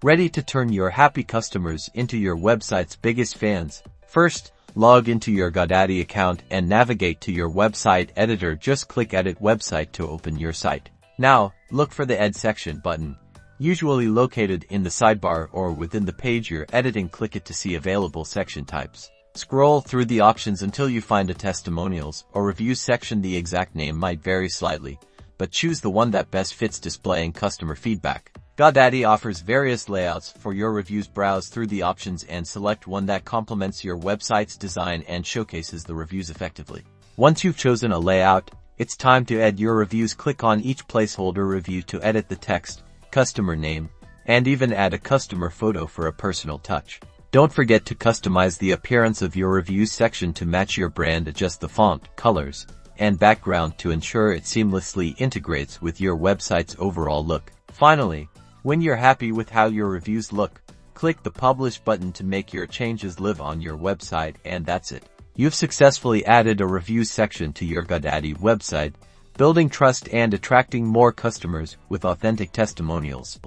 Ready to turn your happy customers into your website's biggest fans? First, log into your Godaddy account and navigate to your website editor. Just click Edit Website to open your site. Now, look for the Add Section button, usually located in the sidebar or within the page you're editing. Click it to see available section types. Scroll through the options until you find a Testimonials or Reviews section. The exact name might vary slightly, but choose the one that best fits displaying customer feedback. Godaddy offers various layouts for your reviews. Browse through the options and select one that complements your website's design and showcases the reviews effectively. Once you've chosen a layout, it's time to add your reviews. Click on each placeholder review to edit the text, customer name, and even add a customer photo for a personal touch. Don't forget to customize the appearance of your reviews section to match your brand. Adjust the font, colors, and background to ensure it seamlessly integrates with your website's overall look. Finally, when you're happy with how your reviews look, click the Publish button to make your changes live on your website, and that's it. You've successfully added a reviews section to your Godaddy website, building trust and attracting more customers with authentic testimonials.